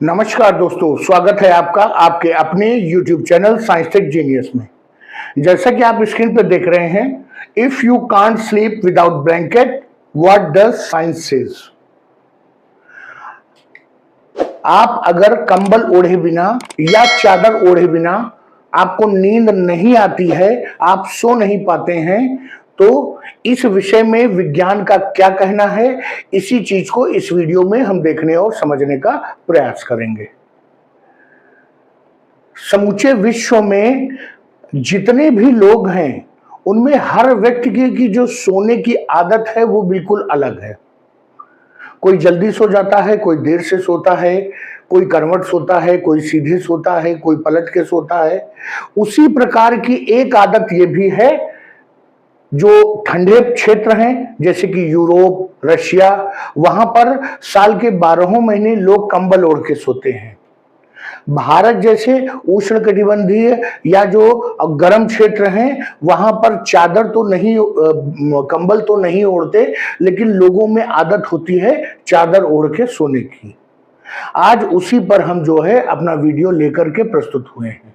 नमस्कार दोस्तों, स्वागत है आपका आपके अपने YouTube channel science tech genius में। जैसा कि आप स्क्रीन पर देख रहे हैं, if you can't sleep without blanket what does science says. आप अगर कंबल ओढ़े बिना या चादर ओढ़े बिना आपको नींद नहीं आती है, आप सो नहीं पाते हैं, तो इस विषय में विज्ञान का क्या कहना है, इसी चीज को इस वीडियो में हम देखने और समझने का प्रयास करेंगे। समूचे विश्व में जितने भी लोग हैं, उनमें हर व्यक्ति की जो सोने की आदत है वो बिल्कुल अलग है। कोई जल्दी सो जाता है, कोई देर से सोता है, कोई करवट सोता है, कोई सीधे सोता है, कोई पलट के सोता है। उसी प्रकार की एक आदत ये भी है, जो ठंडे क्षेत्र हैं जैसे कि यूरोप, रशिया, वहां पर साल के 12 महीने लोग कंबल ओढ़ के सोते हैं। भारत जैसे उष्णकटिबंधीय या जो गर्म क्षेत्र हैं, वहां पर चादर तो नहीं, कंबल तो नहीं ओढ़ते, लेकिन लोगों में आदत होती है चादर ओढ़ के सोने की। आज उसी पर हम जो है अपना वीडियो लेकर के प्रस्तुत हुए हैं।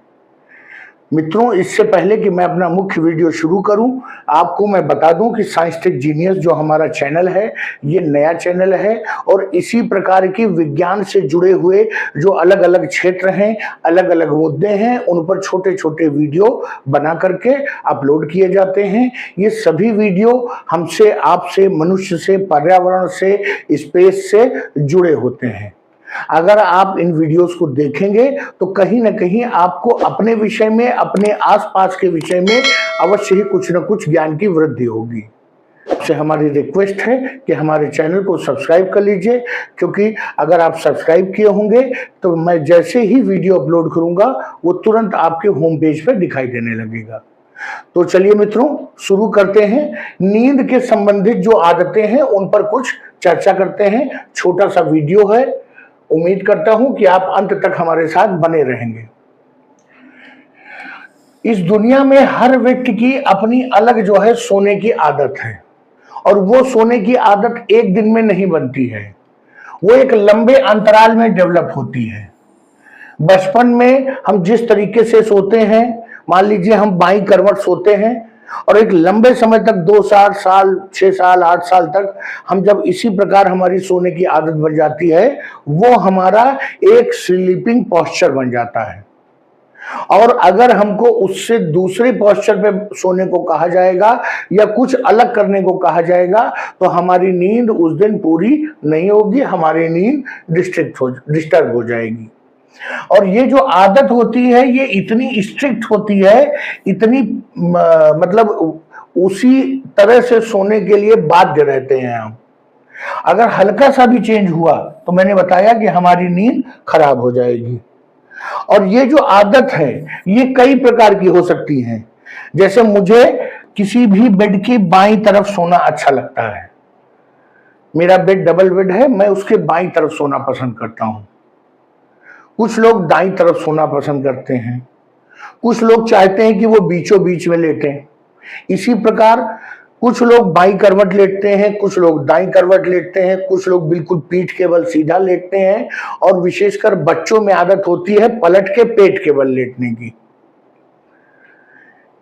मित्रों, इससे पहले कि मैं अपना मुख्य वीडियो शुरू करूं, आपको मैं बता दूं कि साइंस टेक जीनियस जो हमारा चैनल है, ये नया चैनल है और इसी प्रकार की विज्ञान से जुड़े हुए जो अलग अलग क्षेत्र हैं, अलग अलग मुद्दे हैं, उन पर छोटे छोटे वीडियो बना करके अपलोड किए जाते हैं। ये सभी वीडियो हमसे, आपसे, मनुष्य से, पर्यावरण से, स्पेस से जुड़े होते हैं। अगर आप इन वीडियोस को देखेंगे तो कहीं ना कहीं आपको अपने विषय में, अपने आसपास के विषय में अवश्य ही कुछ न कुछ ज्ञान की वृद्धि होगी। आपसे हमारी रिक्वेस्ट है कि हमारे चैनल को सब्सक्राइब कर लीजिए, क्योंकि अगर आप सब्सक्राइब किए होंगे तो मैं जैसे ही वीडियो अपलोड करूंगा वो तुरंत आपके होम पेज पर दिखाई देने लगेगा। तो चलिए मित्रों, शुरू करते हैं। नींद के संबंधित जो आदतें हैं उन पर कुछ चर्चा करते हैं। छोटा सा वीडियो है, उम्मीद करता हूं कि आप अंत तक हमारे साथ बने रहेंगे। इस दुनिया में हर व्यक्ति की अपनी अलग जो है सोने की आदत है, और वो सोने की आदत एक दिन में नहीं बनती है, वो एक लंबे अंतराल में डेवलप होती है। बचपन में हम जिस तरीके से सोते हैं, मान लीजिए हम बाईं करवट सोते हैं, और एक लंबे समय तक 2 साल, 6 साल, 8 साल तक हम जब इसी प्रकार हमारी सोने की आदत बन जाती है, वो हमारा एक स्लीपिंग पोस्चर बन जाता है। और अगर हमको उससे दूसरे पोस्चर पे सोने को कहा जाएगा या कुछ अलग करने को कहा जाएगा, तो हमारी नींद उस दिन पूरी नहीं होगी, हमारी नींद डिस्टर्ब हो जाएगी। और ये जो आदत होती है ये इतनी स्ट्रिक्ट होती है, इतनी मतलब उसी तरह से सोने के लिए बाध्य रहते हैं हम। अगर हल्का सा भी चेंज हुआ तो मैंने बताया कि हमारी नींद खराब हो जाएगी। और ये जो आदत है ये कई प्रकार की हो सकती है। जैसे मुझे किसी भी बेड की बाईं तरफ सोना अच्छा लगता है। मेरा बेड डबल बेड है, मैं उसके बाईं तरफ सोना पसंद करता हूं। कुछ लोग दाईं तरफ सोना पसंद करते हैं, कुछ लोग चाहते हैं कि वो बीचों बीच में लेटें। इसी प्रकार कुछ लोग बाईं करवट लेटते हैं, कुछ लोग दाईं करवट लेटते हैं, कुछ लोग बिल्कुल पीठ के बल सीधा लेटते हैं, और विशेषकर बच्चों में आदत होती है पलट के पेट के बल लेटने की।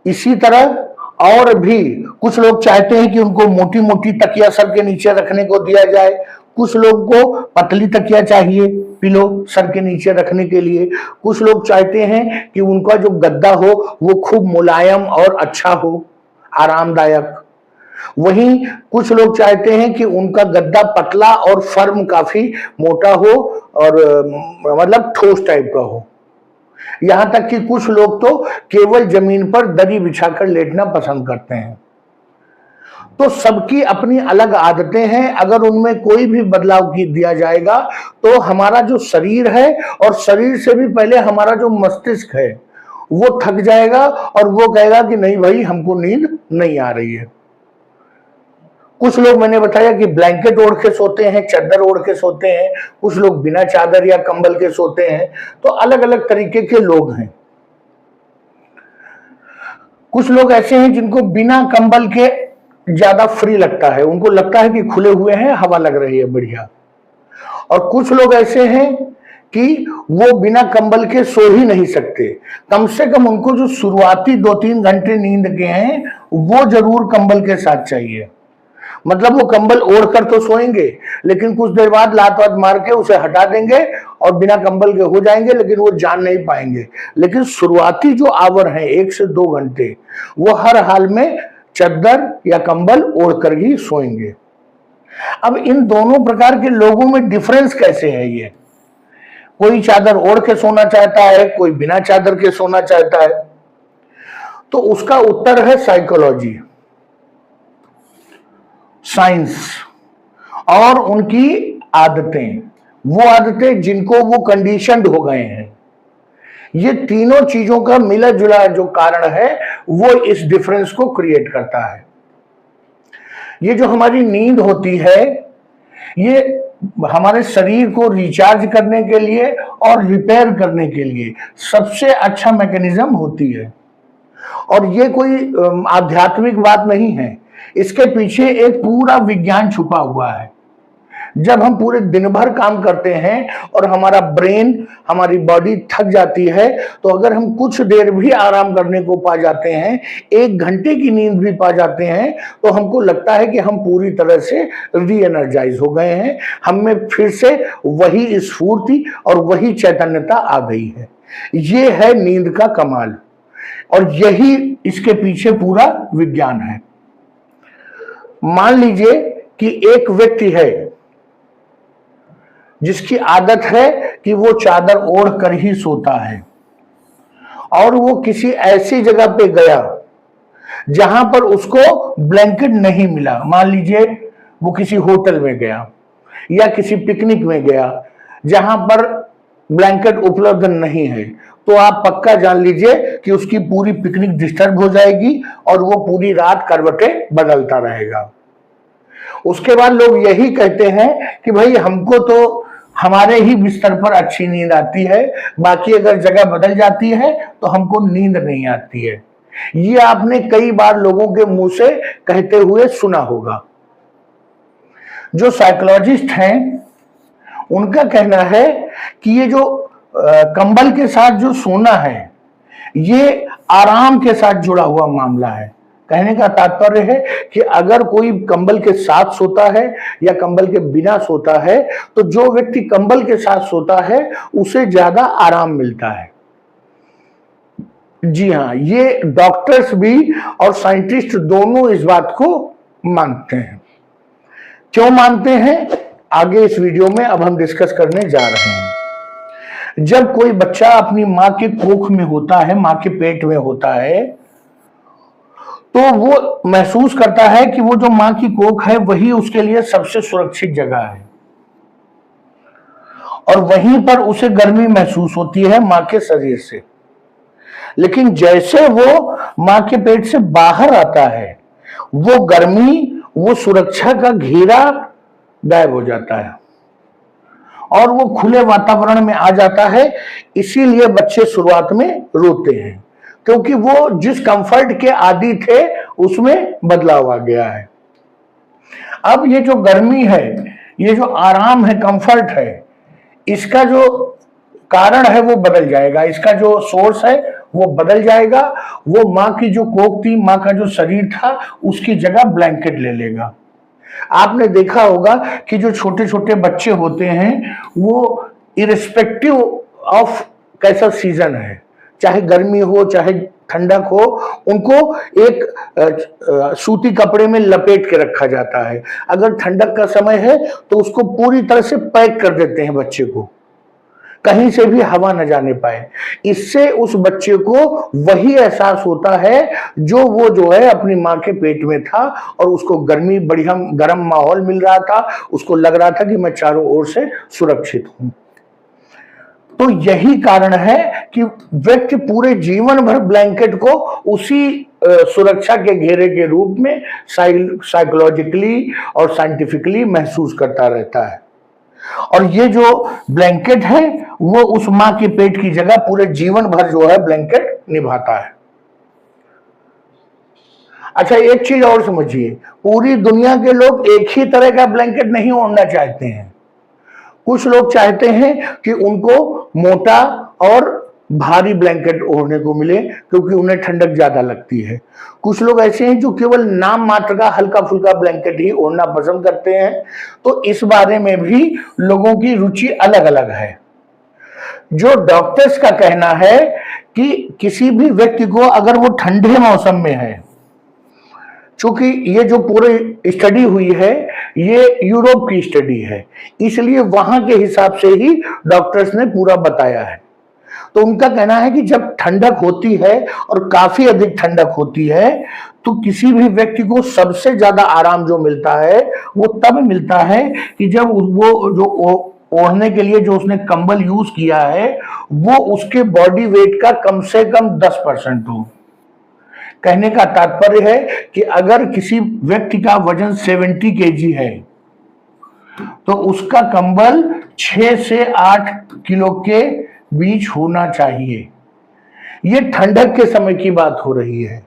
इसी तरह और भी कुछ लोग चाहते हैं कि उनको मोटी मोटी तकिया सर के नीचे रखने को दिया जाए, कुछ लोग को पतली तकिया चाहिए पिलो सर के नीचे रखने के लिए, कुछ लोग चाहते हैं कि उनका जो गद्दा हो वो खूब मुलायम और अच्छा हो, आरामदायक। वहीं कुछ लोग चाहते हैं कि उनका गद्दा पतला और फर्म, काफी मोटा हो और मतलब ठोस टाइप का हो। यहां तक कि कुछ लोग तो केवल जमीन पर दरी बिछाकर लेटना पसंद करते हैं। तो सबकी अपनी अलग आदतें हैं। अगर उनमें कोई भी बदलाव दिया जाएगा तो हमारा जो शरीर है, और शरीर से भी पहले हमारा जो मस्तिष्क है, वो थक जाएगा और वो कहेगा कि नहीं भाई, हमको नींद नहीं आ रही है। कुछ लोग, मैंने बताया कि ब्लैंकेट ओढ़ के सोते हैं, चादर ओढ़ के सोते हैं, कुछ लोग बिना चादर या कंबल के सोते हैं। तो अलग अलग तरीके के लोग हैं। कुछ लोग ऐसे हैं जिनको बिना कंबल के ज्यादा फ्री लगता है, उनको लगता है कि खुले हुए हैं, हवा लग रही है बढ़िया। और कुछ लोग ऐसे हैं कि वो बिना कंबल के सो ही नहीं सकते। कम से कम उनको जो शुरुआती 2-3 घंटे नींद के हैं वो जरूर कंबल के साथ चाहिए। मतलब वो कंबल ओढ़ कर तो सोएंगे, लेकिन कुछ देर बाद लात वात मार के उसे हटा देंगे और बिना कंबल के हो जाएंगे, लेकिन वो जान नहीं पाएंगे। लेकिन शुरुआती जो आवर है 1 से 2 घंटे, वो हर हाल में चद्दर या कंबल ओढ़ कर ही सोएंगे। अब इन दोनों प्रकार के लोगों में डिफरेंस कैसे है ये? कोई चादर ओढ़ के सोना चाहता है, कोई बिना चादर के सोना चाहता है। तो उसका उत्तर है साइकोलॉजी, साइंस और उनकी आदतें, वो आदतें जिनको वो कंडीशनड हो गए हैं। ये तीनों चीजों का मिला जुला जो कारण है वो इस डिफरेंस को क्रिएट करता है। ये जो हमारी नींद होती है ये हमारे शरीर को रिचार्ज करने के लिए और रिपेयर करने के लिए सबसे अच्छा मैकेनिज्म होती है। और ये कोई आध्यात्मिक बात नहीं है, इसके पीछे एक पूरा विज्ञान छुपा हुआ है। जब हम पूरे दिन भर काम करते हैं और हमारा ब्रेन, हमारी बॉडी थक जाती है, तो अगर हम कुछ देर भी आराम करने को पा जाते हैं, 1 घंटे की नींद भी पा जाते हैं, तो हमको लगता है कि हम पूरी तरह से री एनर्जाइज हो गए हैं, हम में फिर से वही स्फूर्ति और वही चैतन्यता आ गई है। ये है नींद का कमाल और यही इसके पीछे पूरा विज्ञान है। मान लीजिए कि एक व्यक्ति है जिसकी आदत है कि वो चादर ओढ़ कर ही सोता है और वो किसी ऐसी जगह पे गया जहां पर उसको ब्लैंकेट नहीं मिला। मान लीजिए वो किसी होटल में गया या किसी पिकनिक में गया जहां पर ब्लैंकेट उपलब्ध नहीं है, तो आप पक्का जान लीजिए कि उसकी पूरी पिकनिक डिस्टर्ब हो जाएगी और वो पूरी रात करवटें बदलता रहेगा। उसके बाद लोग यही कहते हैं कि भाई हमको तो हमारे ही बिस्तर पर अच्छी नींद आती है, बाकी अगर जगह बदल जाती है तो हमको नींद नहीं आती है। ये आपने कई बार लोगों के मुंह से कहते हुए सुना होगा। जो साइकोलॉजिस्ट हैं उनका कहना है कि ये जो कंबल के साथ जो सोना है ये आराम के साथ जुड़ा हुआ मामला है। कहने का तात्पर्य है कि अगर कोई कंबल के साथ सोता है या कंबल के बिना सोता है, तो जो व्यक्ति कंबल के साथ सोता है उसे ज्यादा आराम मिलता है। जी हाँ, ये डॉक्टर्स भी और साइंटिस्ट दोनों इस बात को मानते हैं। क्यों मानते हैं, आगे इस वीडियो में अब हम डिस्कस करने जा रहे हैं। जब कोई बच्चा अपनी माँ के कोख में होता है, माँ के पेट में होता है, तो वो महसूस करता है कि वो जो माँ की कोख है वही उसके लिए सबसे सुरक्षित जगह है और वहीं पर उसे गर्मी महसूस होती है माँ के शरीर से। लेकिन जैसे वो माँ के पेट से बाहर आता है, वो गर्मी, वो सुरक्षा का घेरा गायब हो जाता है और वो खुले वातावरण में आ जाता है। इसीलिए बच्चे शुरुआत में रोते हैं, क्योंकि वो जिस कंफर्ट के आदी थे उसमें बदलाव आ गया है। अब ये जो गर्मी है, ये जो आराम है, कंफर्ट है, इसका जो कारण है वो बदल जाएगा, इसका जो सोर्स है वो बदल जाएगा। वो माँ की जो कोख थी, माँ का जो शरीर था, उसकी जगह ब्लैंकेट ले लेगा। आपने देखा होगा कि जो छोटे छोटे बच्चे होते हैं वो इरिस्पेक्टिव ऑफ कैसा सीजन है, चाहे गर्मी हो चाहे ठंडक हो, उनको एक सूती कपड़े में लपेट के रखा जाता है। अगर ठंडक का समय है तो उसको पूरी तरह से पैक कर देते हैं बच्चे को, कहीं से भी हवा न जाने पाए। इससे उस बच्चे को वही एहसास होता है जो वो जो है अपनी माँ के पेट में था और उसको गर्मी, बढ़िया गर्म माहौल मिल रहा था, उसको लग रहा था कि मैं चारों ओर से सुरक्षित हूं। तो यही कारण है कि व्यक्ति पूरे जीवन भर ब्लैंकेट को उसी सुरक्षा के घेरे के रूप में साइकोलॉजिकली और साइंटिफिकली महसूस करता रहता है। और ये जो ब्लैंकेट है वो उस माँ के पेट की जगह पूरे जीवन भर जो है ब्लैंकेट निभाता है। अच्छा, एक चीज और समझिए, पूरी दुनिया के लोग एक ही तरह का ब्लैंकेट नहीं ओढ़ना चाहते हैं। कुछ लोग चाहते हैं कि उनको मोटा और भारी ब्लैंकेट ओढ़ने को मिले क्योंकि उन्हें ठंडक ज्यादा लगती है। कुछ लोग ऐसे हैं जो केवल नाम मात्र का हल्का फुल्का ब्लैंकेट ही ओढ़ना पसंद करते हैं। तो इस बारे में भी लोगों की रुचि अलग अलग है। जो डॉक्टर्स का कहना है कि किसी भी व्यक्ति को अगर वो ठंडे मौसम में है, चूंकि ये जो पूरी स्टडी हुई है ये यूरोप की स्टडी है, इसलिए वहां के हिसाब से ही डॉक्टर्स ने पूरा बताया है। तो उनका कहना है कि जब ठंडक होती है और काफी अधिक ठंडक होती है तो किसी भी व्यक्ति को सबसे ज्यादा आराम जो मिलता है वो तब मिलता है कि जब वो जो ओढ़ने के लिए जो उसने कंबल यूज किया है वो उसके बॉडी वेट का कम से कम 10% हो। कहने का तात्पर्य है कि अगर किसी व्यक्ति का वजन 70 केजी है तो उसका कंबल 6 से 8 किलो के बीच होना चाहिए। ये ठंडक के समय की बात हो रही है।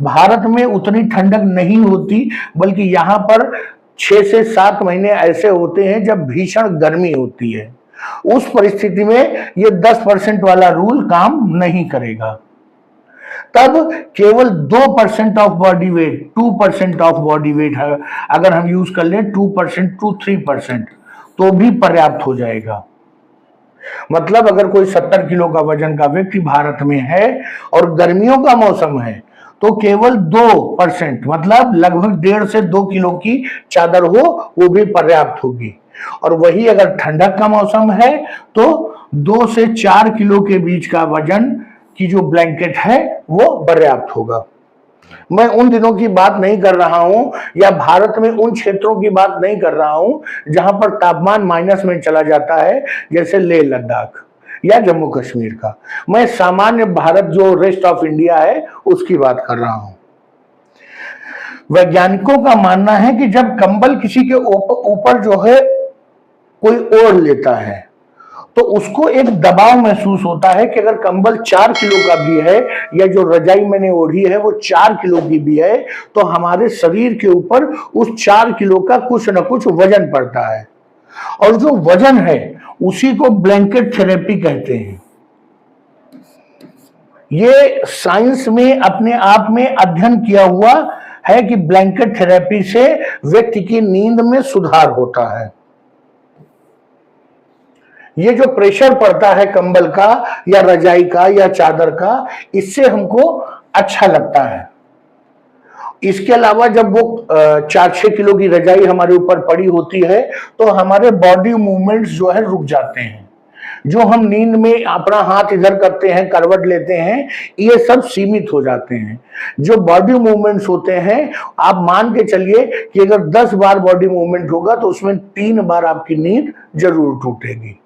भारत में उतनी ठंडक नहीं होती, बल्कि यहाँ पर 6 से 7 महीने ऐसे होते हैं जब भीषण गर्मी होती है। उस परिस्थिति में ये 10% वाला रूल काम नहीं करेगा। तब केवल 2% of body weight, 2% of body weight है अगर हम यूज कर लें 2% टू 3% तो भी पर्याप्त हो जाएगा। मतलब अगर कोई 70 किलो का वजन का व्यक्ति भारत में है और गर्मियों का मौसम है तो केवल 2% मतलब लगभग 1.5 से 2 किलो की चादर हो वो भी पर्याप्त होगी। और वही अगर ठंडक का मौसम है तो 2 से 4 किलो के बीच का वजन की जो ब्लैंकेट है वो पर्याप्त होगा। मैं उन दिनों की बात नहीं कर रहा हूं या भारत में उन क्षेत्रों की बात नहीं कर रहा हूं जहां पर तापमान माइनस में चला जाता है, जैसे लेह लद्दाख या जम्मू कश्मीर का। मैं सामान्य भारत जो रेस्ट ऑफ इंडिया है उसकी बात कर रहा हूं। वैज्ञानिकों का मानना है कि जब कंबल किसी के ऊपर जो है कोई ओढ़ लेता है तो उसको एक दबाव महसूस होता है कि अगर कंबल 4 किलो का भी है या जो रजाई मैंने ओढ़ी है वो 4 किलो की भी है तो हमारे शरीर के ऊपर उस 4 किलो का कुछ न कुछ वजन पड़ता है। और जो वजन है उसी को ब्लैंकेट थेरेपी कहते हैं। ये साइंस में अपने आप में अध्ययन किया हुआ है कि ब्लैंकेट थेरेपी से व्यक्ति की नींद में सुधार होता है। ये जो प्रेशर पड़ता है कंबल का या रजाई का या चादर का, इससे हमको अच्छा लगता है। इसके अलावा जब वो 4-6 किलो की रजाई हमारे ऊपर पड़ी होती है तो हमारे बॉडी मूवमेंट्स जो है रुक जाते हैं। जो हम नींद में अपना हाथ इधर करते हैं, करवट लेते हैं, ये सब सीमित हो जाते हैं। जो बॉडी मूवमेंट्स होते हैं आप मान के चलिए कि अगर 10 बार बॉडी मूवमेंट होगा तो उसमें 3 बार आपकी नींद जरूर टूटेगी।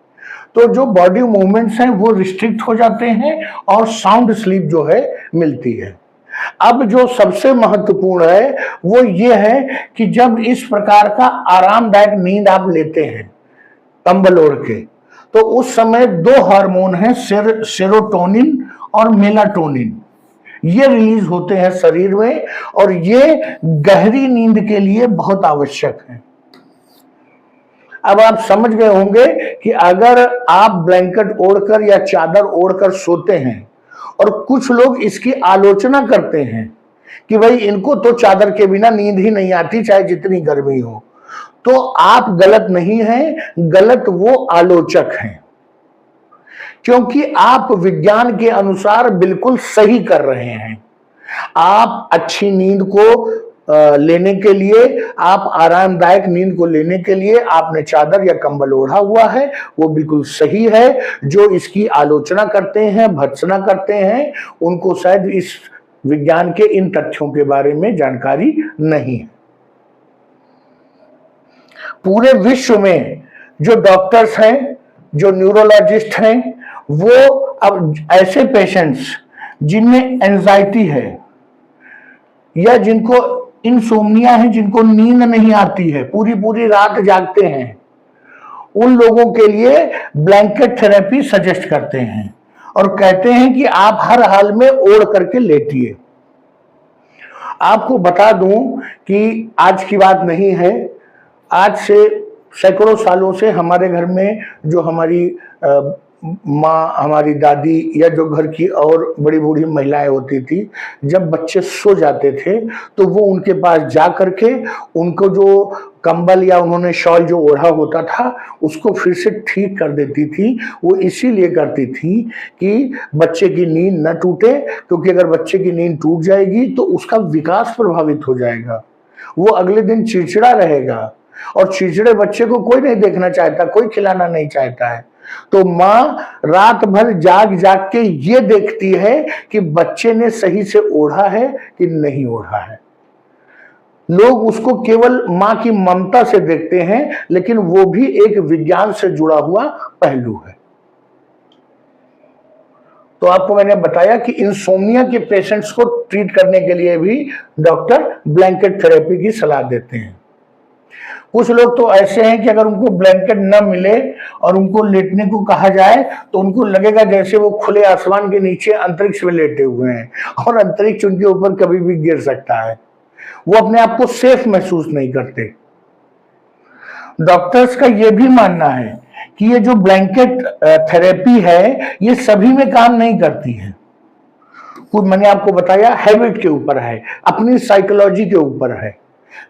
तो जो बॉडी मूवमेंट्स हैं वो रिस्ट्रिक्ट हो जाते हैं और साउंड स्लीप जो है मिलती है। अब जो सबसे महत्वपूर्ण है वो ये है कि जब इस प्रकार का आरामदायक नींद आप लेते हैं कंबल ओढ़ के तो उस समय 2 हार्मोन हैं, सेरोटोनिन और मेलाटोनिन। ये रिलीज होते हैं शरीर में और ये गहरी नींद के लिए बहुत आवश्यक है। अब आप समझ गए होंगे कि अगर आप ब्लैंकेट ओढ़कर या चादर ओढ़कर सोते हैं और कुछ लोग इसकी आलोचना करते हैं कि भाई इनको तो चादर के बिना नींद ही नहीं आती चाहे जितनी गर्मी हो, तो आप गलत नहीं हैं, गलत वो आलोचक हैं। क्योंकि आप विज्ञान के अनुसार बिल्कुल सही कर रहे हैं। आप अच्छी नींद को लेने के लिए, आप आरामदायक नींद को लेने के लिए आपने चादर या कंबल ओढ़ा हुआ है, वो बिल्कुल सही है। जो इसकी आलोचना करते हैं, भर्त्सना करते हैं, उनको शायद इस विज्ञान के इन तथ्यों के बारे में जानकारी नहीं है। पूरे विश्व में जो डॉक्टर्स हैं, जो न्यूरोलॉजिस्ट हैं, वो अब ऐसे पेशेंट्स जिनमें एंजाइटी है या जिनको इंसोम्निया है, जिनको नींद नहीं आती है, पूरी पूरी रात जागते हैं, उन लोगों के लिए ब्लैंकेट थेरेपी सजेस्ट करते हैं और कहते हैं कि आप हर हाल में ओढ़ करके लेटिए। आपको बता दूं कि आज की बात नहीं है, आज से सैकड़ों सालों से हमारे घर में जो हमारी माँ, हमारी दादी या जो घर की और बड़ी बूढ़ी महिलाएं होती थी, जब बच्चे सो जाते थे तो वो उनके पास जा करके उनको जो कंबल या उन्होंने शॉल जो ओढ़ा होता था उसको फिर से ठीक कर देती थी। वो इसीलिए करती थी कि बच्चे की नींद न टूटे, क्योंकि अगर बच्चे की नींद टूट जाएगी तो उसका विकास प्रभावित हो जाएगा, वो अगले दिन चिड़चिड़ा रहेगा और चिड़चिड़े बच्चे को कोई नहीं देखना चाहता, कोई खिलाना नहीं चाहता है। तो माँ रात भर जाग जाग के ये देखती है कि बच्चे ने सही से ओढ़ा है कि नहीं ओढ़ा है। लोग उसको केवल माँ की ममता से देखते हैं, लेकिन वो भी एक विज्ञान से जुड़ा हुआ पहलू है। तो आपको मैंने बताया कि इंसोम्निया के पेशेंट्स को ट्रीट करने के लिए भी डॉक्टर ब्लैंकेट थेरेपी की सलाह देते हैं। कुछ लोग तो ऐसे हैं कि अगर उनको ब्लैंकेट न मिले और उनको लेटने को कहा जाए तो उनको लगेगा जैसे वो खुले आसमान के नीचे अंतरिक्ष में लेटे हुए हैं और अंतरिक्ष उनके ऊपर कभी भी गिर सकता है। वो अपने आप को सेफ महसूस नहीं करते। डॉक्टर्स का ये भी मानना है कि ये जो ब्लैंकेट थेरेपी है ये सभी में काम नहीं करती है। कुछ मैंने आपको बताया हैबिट के ऊपर है, अपनी साइकोलॉजी के ऊपर है,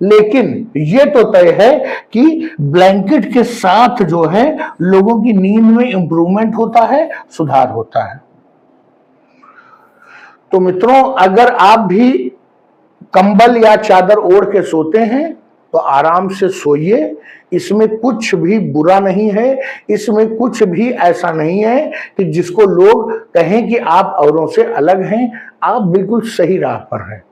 लेकिन ये तो तय है कि ब्लैंकेट के साथ जो है लोगों की नींद में इंप्रूवमेंट होता है, सुधार होता है। तो मित्रों, अगर आप भी कंबल या चादर ओढ़ के सोते हैं तो आराम से सोइए, इसमें कुछ भी बुरा नहीं है, इसमें कुछ भी ऐसा नहीं है कि जिसको लोग कहें कि आप औरों से अलग हैं। आप बिल्कुल सही राह पर हैं।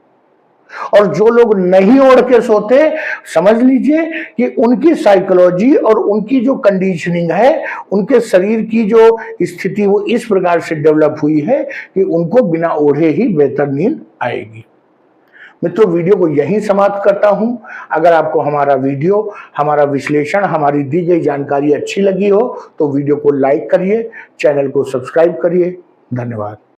और जो लोग नहीं ओढ़ के सोते, समझ लीजिए कि उनकी साइकोलॉजी और उनकी जो कंडीशनिंग है, उनके शरीर की जो स्थिति वो इस प्रकार से डेवलप हुई है कि उनको बिना ओढ़े ही बेहतर नींद आएगी। मित्रों, वीडियो को यहीं समाप्त करता हूं। अगर आपको हमारा वीडियो, हमारा विश्लेषण, हमारी दी गई जानकारी अच्छी लगी हो तो वीडियो को लाइक करिए, चैनल को सब्सक्राइब करिए। धन्यवाद।